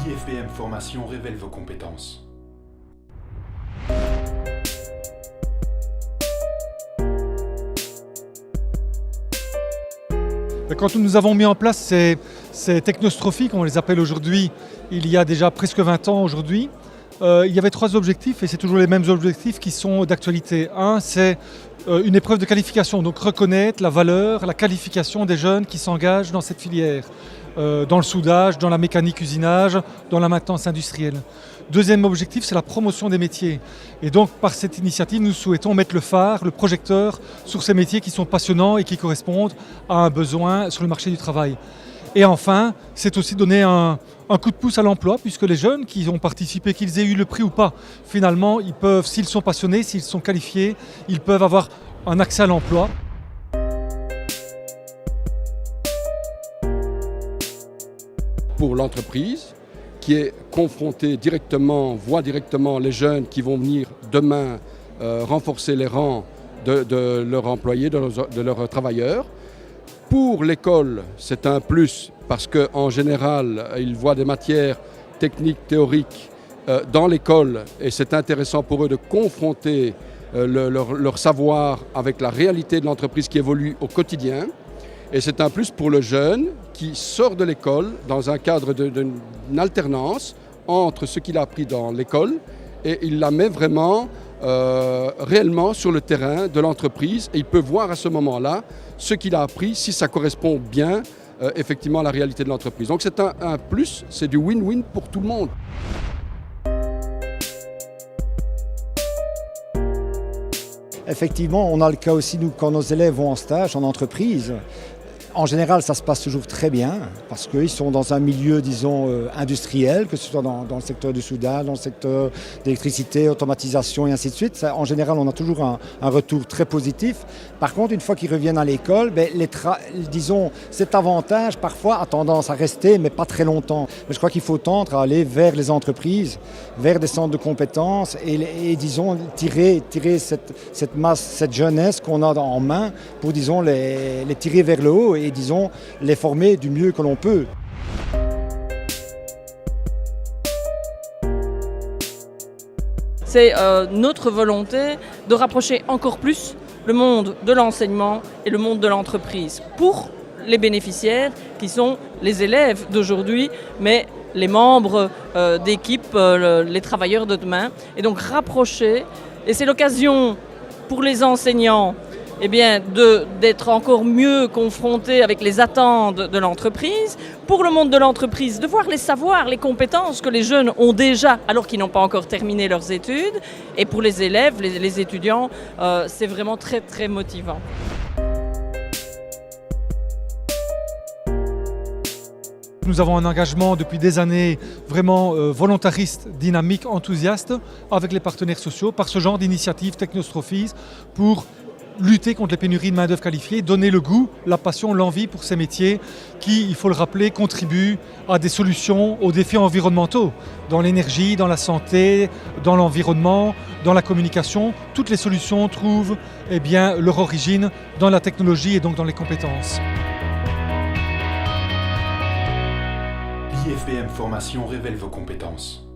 IFBM Formation révèle vos compétences. Quand nous avons mis en place ces technostrophies, comme on les appelle aujourd'hui, il y a déjà presque 20 ans aujourd'hui, il y avait 3 objectifs et c'est toujours les mêmes objectifs qui sont d'actualité. Un, c'est une épreuve de qualification, donc reconnaître la valeur, la qualification des jeunes qui s'engagent dans cette filière, dans le soudage, dans la mécanique usinage, dans la maintenance industrielle. Deuxième objectif, c'est la promotion des métiers. Et donc, par cette initiative, nous souhaitons mettre le phare, le projecteur sur ces métiers qui sont passionnants et qui correspondent à un besoin sur le marché du travail. Et enfin, c'est aussi donner un coup de pouce à l'emploi, puisque les jeunes qui ont participé, qu'ils aient eu le prix ou pas, finalement, ils peuvent, s'ils sont passionnés, s'ils sont qualifiés, ils peuvent avoir un accès à l'emploi. Pour l'entreprise qui est confrontée directement, voit directement les jeunes qui vont venir demain renforcer les rangs de leurs employés, de leurs travailleurs. Pour l'école, c'est un plus parce qu'en général, ils voient des matières techniques, théoriques dans l'école et c'est intéressant pour eux de confronter leur savoir avec la réalité de l'entreprise qui évolue au quotidien. Et c'est un plus pour le jeune qui sort de l'école dans un cadre d'une alternance entre ce qu'il a appris dans l'école et il la met vraiment réellement sur le terrain de l'entreprise et il peut voir à ce moment-là ce qu'il a appris, si ça correspond bien effectivement à la réalité de l'entreprise. Donc c'est un plus, c'est du win-win pour tout le monde. Effectivement, on a le cas aussi, nous, quand nos élèves vont en stage en entreprise. En général, ça se passe toujours très bien parce qu'ils sont dans un milieu, disons, industriel, que ce soit dans le secteur du soudage, dans le secteur d'électricité, automatisation et ainsi de suite. Ça, en général, on a toujours un retour très positif. Par contre, une fois qu'ils reviennent à l'école, disons, cet avantage, parfois, a tendance à rester, mais pas très longtemps. Mais je crois qu'il faut tendre à aller vers les entreprises, vers des centres de compétences et disons, tirer cette masse, cette jeunesse qu'on a en main pour, disons, les tirer vers le haut et, disons, les former du mieux que l'on peut. C'est notre volonté de rapprocher encore plus le monde de l'enseignement et le monde de l'entreprise pour les bénéficiaires qui sont les élèves d'aujourd'hui, mais les membres d'équipe, les travailleurs de demain. Et donc rapprocher, et c'est l'occasion pour les enseignants d'être encore mieux confrontés avec les attentes de l'entreprise, pour le monde de l'entreprise, de voir les savoirs, les compétences que les jeunes ont déjà alors qu'ils n'ont pas encore terminé leurs études, et pour les élèves, les étudiants, c'est vraiment très très motivant. Nous avons un engagement depuis des années vraiment volontariste, dynamique, enthousiaste avec les partenaires sociaux par ce genre d'initiative Technostrophies pour lutter contre les pénuries de main-d'œuvre qualifiée, donner le goût, la passion, l'envie pour ces métiers qui, il faut le rappeler, contribuent à des solutions aux défis environnementaux, dans l'énergie, dans la santé, dans l'environnement, dans la communication. Toutes les solutions trouvent leur origine dans la technologie et donc dans les compétences. IFBM Formation révèle vos compétences.